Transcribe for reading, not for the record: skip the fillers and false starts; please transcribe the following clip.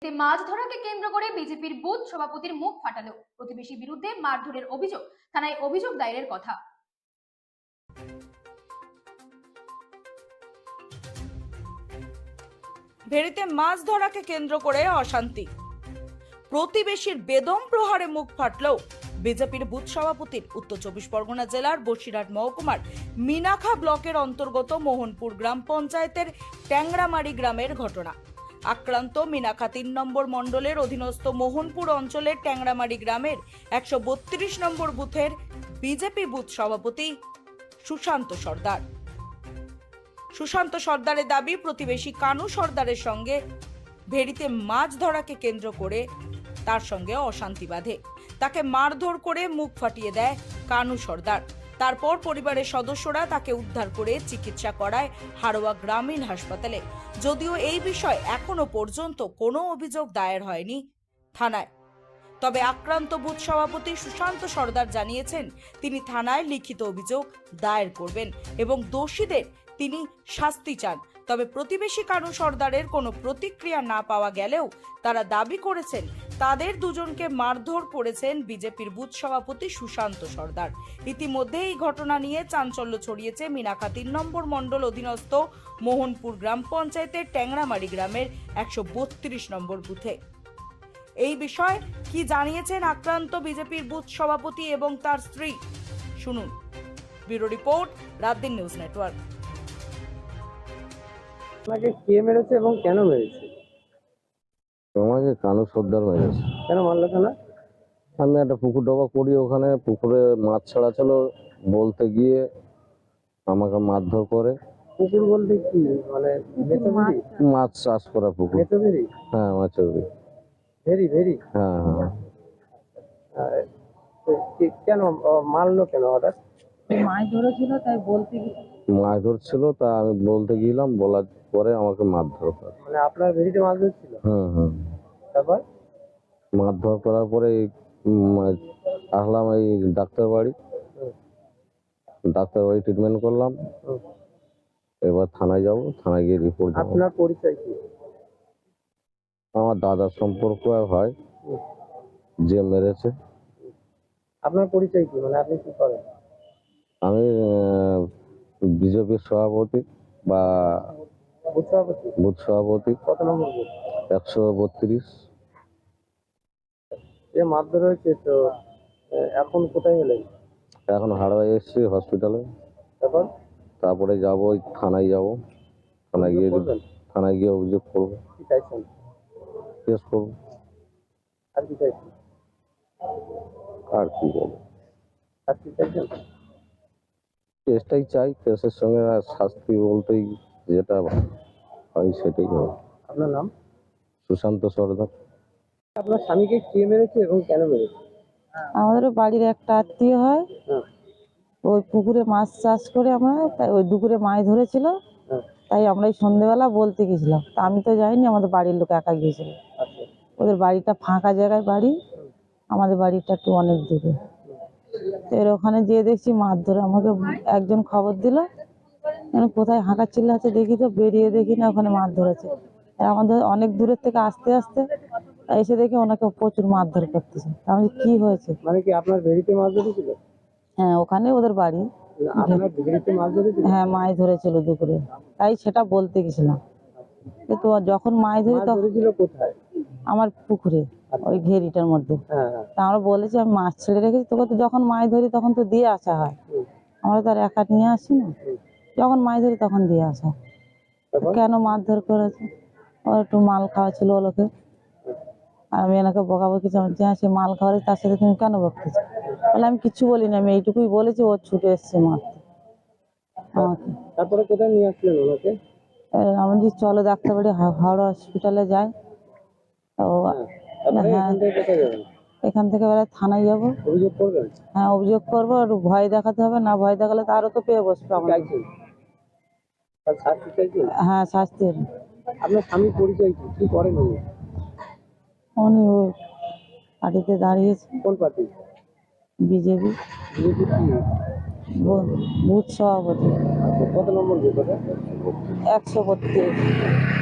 মাছ ধরাকে কেন্দ্র করে বিজেপির বুথ সভাপতির মুখ ফাটালো। প্রতিবেশী বিরুদ্ধে মারধরের অভিযোগ, থানায় অভিযোগ দায়েরের কথা। ভেড়িতে মাছ ধরাকে কেন্দ্র করে অশান্তি, প্রতিবেশীর বেদম প্রহারে মুখ ফাটলো বিজেপির বুথ সভাপতির। উত্তর 24 পরগনা জেলার বসিরহাট মহকুমার মিনাখা ব্লকের অন্তর্গত মোহনপুর গ্রাম পঞ্চায়েতের ট্যাংরামারি গ্রামের ঘটনা। আক্রান্ত মিনাখা 3 নম্বর মণ্ডলের অধীনস্থ মোহনপুর অঞ্চলের ট্যাংরামারি গ্রামের 132 নম্বর বুথের বিজেপি বুথ সভাপতি সুশান্ত সর্দার। সুশান্ত সর্দারের দাবি, প্রতিবেশী কানু সর্দারের সঙ্গে ভেড়িতে মাছ ধরাকে কেন্দ্র করে তার সঙ্গে অশান্তি বাধে। তাকে মারধর করে মুখ ফাটিয়ে দেয় কানু সর্দার। তারপর পরিবারের সদস্যরা তাকে উদ্ধার করে চিকিৎসা করায় হাড়োয়া গ্রামীণ হাসপাতালে। যদিও এই বিষয়ে এখনো পর্যন্ত কোনো অভিযোগ দায়ের হয়নি থানায়, তবে আক্রান্ত বুথ সভাপতি সুশান্ত সর্দার জানিয়েছেন তিনি থানায় লিখিত অভিযোগ দায়ের করবেন এবং দোষীদের তিনি শাস্তি চান। তবে প্রতিবেশী কানু সর্দারের কোনো প্রতিক্রিয়া না পাওয়া গেলেও তারা দাবি করেছেন তাদের দুজনকে মারধর করেছেন বিজেপির বুথ সভাপতি সুশান্ত সর্দার। ইতিমধ্যে এই ঘটনা নিয়ে চাঞ্চল্য ছড়িয়েছে মিনাখা 3 নম্বর মণ্ডল অধীনস্থ মোহনপুর গ্রাম পঞ্চায়েতের ট্যাংরামারি গ্রামের 132 নম্বর বুথে। এই বিষয়ে কি জানিয়েছেন আক্রান্ত বিজেপির বুথ সভাপতি এবং তার স্ত্রী, শুনুন। Bureau report, রাতদিন news network. আপনাকে কে মেরেছে এবং কেন মেরেছে? আমাকে কানু সর্দার মেরেছে। কেন মারলো কেন? আমি একটা পুকুর ডোবা করি, ওখানে পুকুরে মাছ ছাড়া ছিল, বলতে গিয়ে আমাকে মারধর করে। পুকুর বলতে কি মানে মাছ চাষ করা পুকুর। ভেরি? হ্যাঁ, মাছের ভেরি ভেরি। হ্যাঁ হ্যাঁ। কেন মারলো কেন? হঠাৎ মাছ ধরেছিল তাই বলতে গেছি। মাছ ধরছিল, তা আমি বলতে গেলাম, বলার পরে আমাকে মারধর করে। মানে আপনার ভেরিতে মাছ ধরছিল? হুম। তারপর মারধর করার পরে আসলাম এই ডাক্তার বাড়ি ট্রিটমেন্ট করলাম। এবার থানায় যাব, থানায় গিয়ে রিপোর্ট দেবো। আপনার পরিচয় কি? আমার দাদার সম্পর্ক হয় যে মেরেছে। আপনার পরিচয় কি, মানে আপনি কি করেন? আমি বিজেপির সভাপতি বা বুথ সভাপতি। কত নম্বর বুথ? 132। যে মারধর হয়েছে, তো এখন কোথায় এলেন? এখন হাড়োয়া এসেছি হসপিটালে। তারপরে যাবো থানায়, যাবো থানায় গিয়ে অভিযোগ করবো। কি চাইছেন? কেস করবো। আর কি চাইছেন? আর কি বলবো? আর কি চাইছেন? কেসটাই চাই, কেসের সঙ্গে শাস্তি বলতেই যেটা হয় সেটাই হয়। আপনার নাম? সুশান্ত সর্দার। আপনার স্বামীকে কে মেরেছে এবং কেন মেরেছে? আমাদের বাড়ির একটা আত্মীয় হয়, ওই পুকুরে মাছ চাষ করে আমরা, তাই ওই দুপুরে মাছ ধরেছিল, তাই আমরা এই সন্ধ্যেবেলা বলতে গেছিলাম। তা আমি তো যাইনি, আমাদের বাড়ির লোক একা গিয়েছিল। ওদের বাড়িটা ফাঁকা জায়গায় বাড়ি, আমাদের বাড়িটা একটু অনেক দূরে। এর ওখানে যেয়ে দেখছি মাছ ধরে, আমাকে একজন খবর দিল, কোথায় হাঁকা চিল্লাচ্ছে দেখি, তো বেরিয়ে দেখি না ওখানে মাছ ধরেছে। আমাদের অনেক দূরের থেকে আস্তে আস্তে এসে দেখি ওনাকে প্রচুর মারধর করতেছে। আমি কি হয়েছে? মানে কি আপনার ভেরিতে মাছ ধরেছিল? হ্যাঁ, ওখানে ওদের বাড়ি। আপনার ভেরিতে মাছ ধরেছিল? হ্যাঁ, মাছ ধরেছিল দুপুরে, তাই সেটা বলতে গেছিলাম। কিন্তু যখন মাছ ধরি ধরেছিল কোথায়? আমার পুকুরে, ওই ঘেরিটার মধ্যে। তা আমরা বলেছি আমি মাছ ছেড়ে রেখেছি, তোকে তো যখন মাছ ধরি তখন তো দিয়ে আসা হয়, আমরা তো আর একা নিয়ে আসি না, যখন মাছ ধরি তখন দিয়ে আসা। কেন মারধর করেছে? ও একটু মাল খাওয়া ছিল ওলোকে, আর আমি এনাকে বকাবকি যে সে মাল খাওয়ারে, তার সাথে তুমি কেন বকতেছো? বলে আমি কিছু বলিনি, আমি এইটুকুই বলেছি, ও ছুটে এসছে মারতে আমাকে। তারপরে কোথায় নিয়ে আসলেন ওনাকে? আমি যে চলো ডাক্তার বাড়ি হাওড়া হসপিটালে যাই। হ্যাঁ, এখান থেকে এবারে থানায় যাবো, অভিযোগ করবেন? হ্যাঁ, অভিযোগ করবো। আর ভয় দেখাতে হবে, না ভয় দেখালে তো আরো তো পেয়ে বসবে আমাকে। হ্যাঁ, শাস্তি। আপনার স্বামীর পরিচয় কি, কি করেন উনি? উনি ওই পার্টিতে দাঁড়িয়েছে। কোন পার্টি? বিজেপি বুথ সভাপতি। কত নম্বর বুথ? 132।